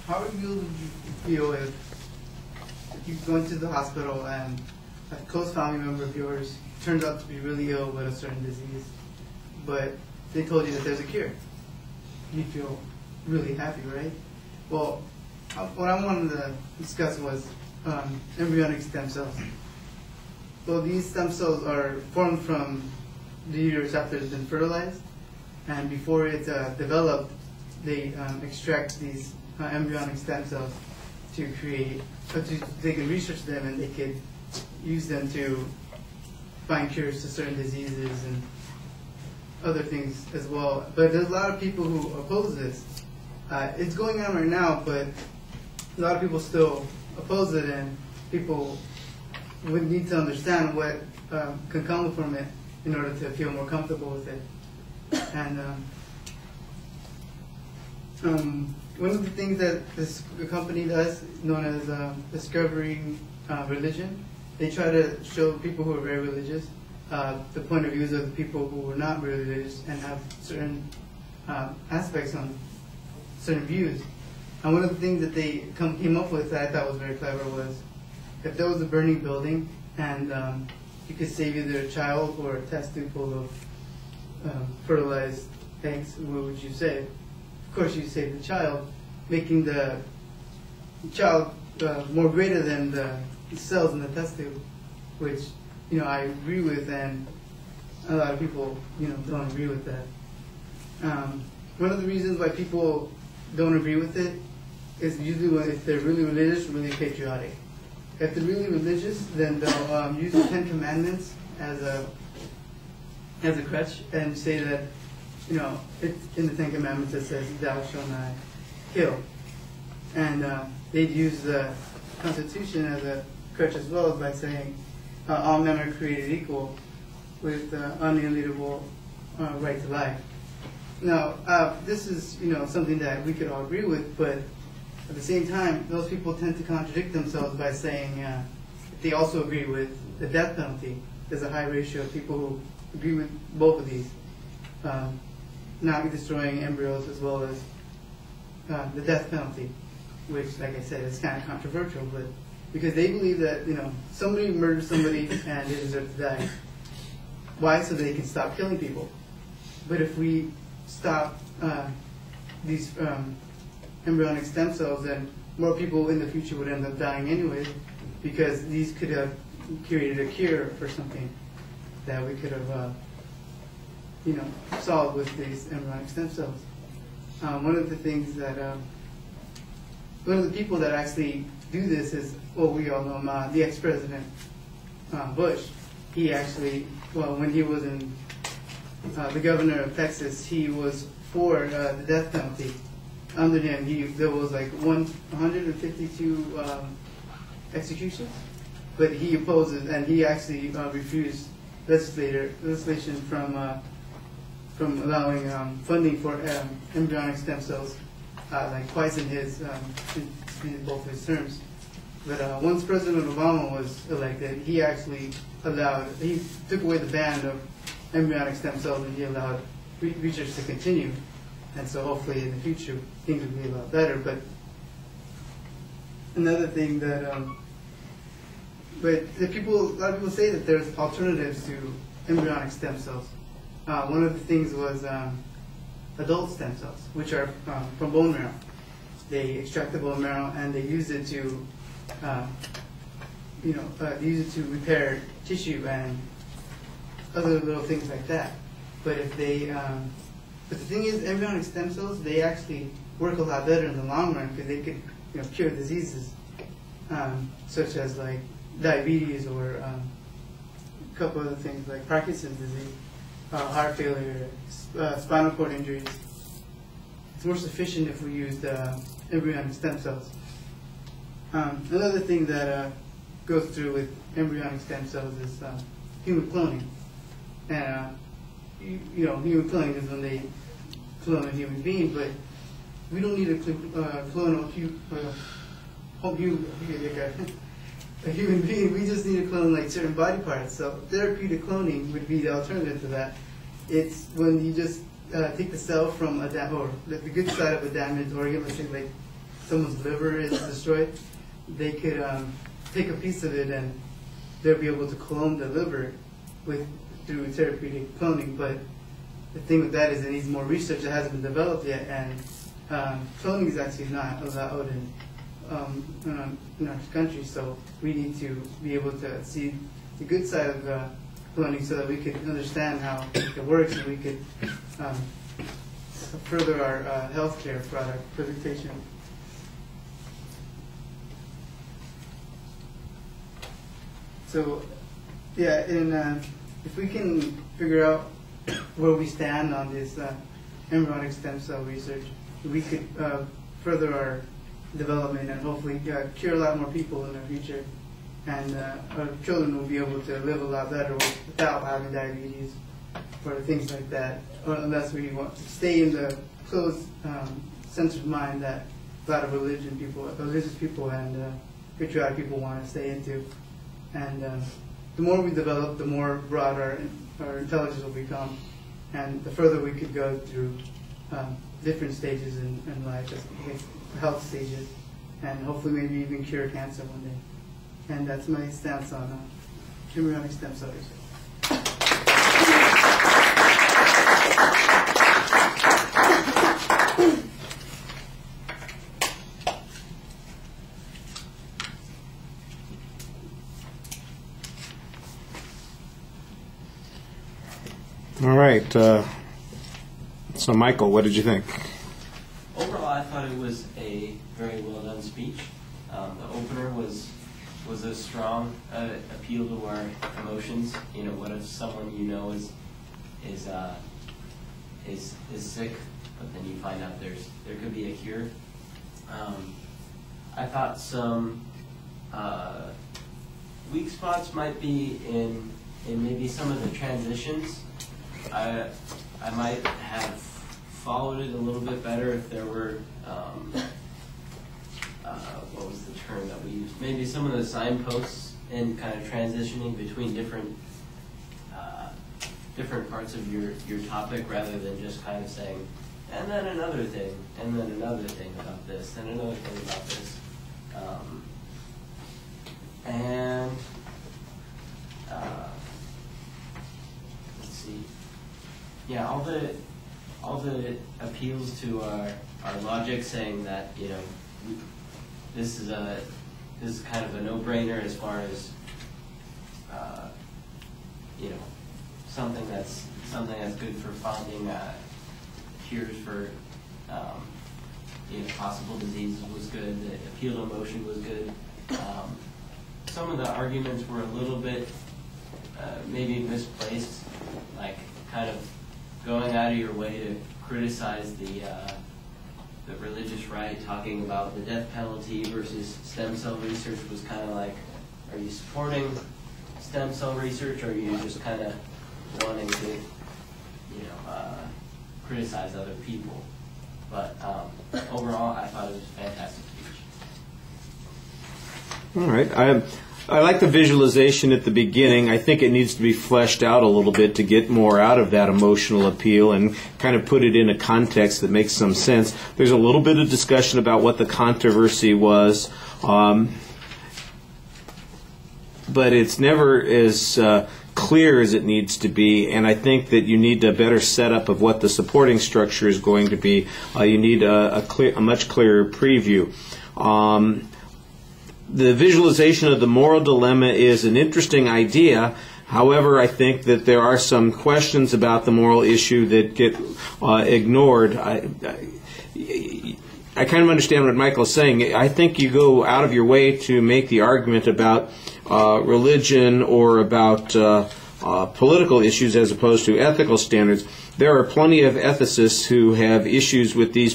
How would you feel if you go into the hospital and a close family member of yours turns out to be really ill with a certain disease, but they told you that there's a cure? You feel really happy, right? Well, what I wanted to discuss was embryonic stem cells. Well, these stem cells are formed from the uterus after it's been fertilized, and before it's developed, they extract these embryonic stem cells to create, they can research them and they could use them to find cures to certain diseases and other things as well. But there's a lot of people who oppose this. It's going on right now, but a lot of people still oppose it, and people would need to understand what can come from it in order to feel more comfortable with it. And one of the things that this company does, known as discovering religion, they try to show people who are very religious the point of views of the people who are not really religious and have certain aspects on certain views. And one of the things that they came up with that I thought was very clever was, if there was a burning building and you could save either a child or a test tube full of fertilized eggs, what would you save? Of course, you save the child, making the child more greater than the cells in the test tube, which I agree with, and a lot of people don't agree with that. One of the reasons why people don't agree with it is usually if they're really religious, really patriotic. If they're really religious, then they'll use the 10 Commandments as a crutch and say that, it's in the 10 Commandments it says, "Thou shalt not kill." And they'd use the Constitution as a crutch as well by saying, all men are created equal with unalienable right to life. Now, this is something that we could all agree with, but at the same time, those people tend to contradict themselves by saying they also agree with the death penalty. There's a high ratio of people who agree with both of these, not destroying embryos as well as the death penalty, which, like I said, is kind of controversial, but because they believe that somebody murdered somebody and they deserve to die. Why? So they can stop killing people. But if we stop these embryonic stem cells, then more people in the future would end up dying anyways, because these could have created a cure for something that we could have solved with these embryonic stem cells. One of the things that one of the people that actually do this is, well, we all know him, the ex-president Bush. He actually, when he was in the governor of Texas, he was for the death penalty. Under him, there was like 152 executions, but he opposed it, and he actually refused legislation from allowing funding for embryonic stem cells, like twice in in both his terms. But once President Obama was elected, he actually he took away the ban of embryonic stem cells, and he allowed research to continue. And so hopefully in the future things will be a lot better. But another thing that, a lot of people say that there's alternatives to embryonic stem cells. One of the things was adult stem cells, which are from bone marrow. They extract the bone marrow and they use it to, repair tissue and other little things like that. But if they but the thing is, embryonic stem cells, they actually work a lot better in the long run because they could cure diseases such as like diabetes or a couple other things like Parkinson's disease, heart failure, spinal cord injuries. It's more sufficient if we use embryonic stem cells. Another thing that goes through with embryonic stem cells is human cloning. And human cloning is when they clone a human being, but we don't need to clone a human being. We just need to clone like certain body parts. So therapeutic cloning would be the alternative to that. It's when you just take the cell from a or the good side of a damaged organ, let's say like someone's liver is destroyed, they could take a piece of it and they'll be able to clone the liver through therapeutic cloning. But the thing with that is it needs more research that hasn't been developed yet, and cloning is actually not allowed in our country. So we need to be able to see the good side of cloning so that we could understand how it works and we could further our healthcare product presentation. So, yeah, and if we can figure out where we stand on this embryonic stem cell research, we could further our development and hopefully cure a lot more people in the future. And our children will be able to live a lot better without having diabetes or things like that, or unless we want to stay in the closed, censored mind that a lot of religious people and patriotic people want to stay into. And the more we develop, the more broad our intelligence will become, and the further we could go through different stages in life, just health stages, and hopefully maybe even cure cancer one day. And that's my stance on embryonic stem cell research. All right. So, Michael, what did you think? Overall, I thought it was a very well done speech. The opener was a strong appeal to our emotions. You know, what if someone you know is sick, but then you find out there could be a cure. I thought some weak spots might be in maybe some of the transitions. I might have followed it a little bit better if there were, what was the term that we used? Maybe some of the signposts and kind of transitioning between different parts of your topic, rather than just kind of saying, and then another thing, and then another thing about this, and another thing about this. Let's see. Yeah, all the appeals to our logic, saying that, you know, this is kind of a no-brainer as far as you know, something that's good for finding cures for you know, possible diseases was good. The appeal to emotion was good. Some of the arguments were a little bit maybe misplaced, like kind of going out of your way to criticize the religious right, talking about the death penalty versus stem cell research was kind of like, are you supporting stem cell research, or are you just kind of wanting to, you know, criticize other people? But overall, I thought it was a fantastic speech. All right. I like the visualization at the beginning. I think it needs to be fleshed out a little bit to get more out of that emotional appeal and kind of put it in a context that makes some sense. There's a little bit of discussion about what the controversy was, but it's never as clear as it needs to be, and I think that you need a better setup of what the supporting structure is going to be. You need a much clearer preview. The visualization of the moral dilemma is an interesting idea. However, I think that there are some questions about the moral issue that get ignored. I kind of understand what Michael's saying. I think you go out of your way to make the argument about religion or about political issues as opposed to ethical standards. There are plenty of ethicists who have issues with this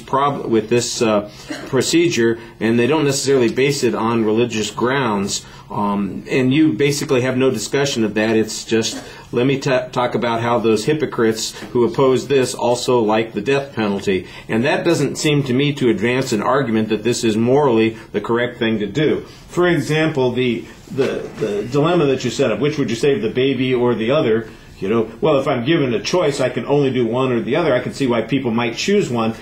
procedure, and they don't necessarily base it on religious grounds. And you basically have no discussion of that. It's just, let me talk about how those hypocrites who oppose this also like the death penalty. And that doesn't seem to me to advance an argument that this is morally the correct thing to do. For example, the dilemma that you set up, which would you save, the baby or the other? Well, if I'm given a choice, I can only do one or the other. I can see why people might choose one,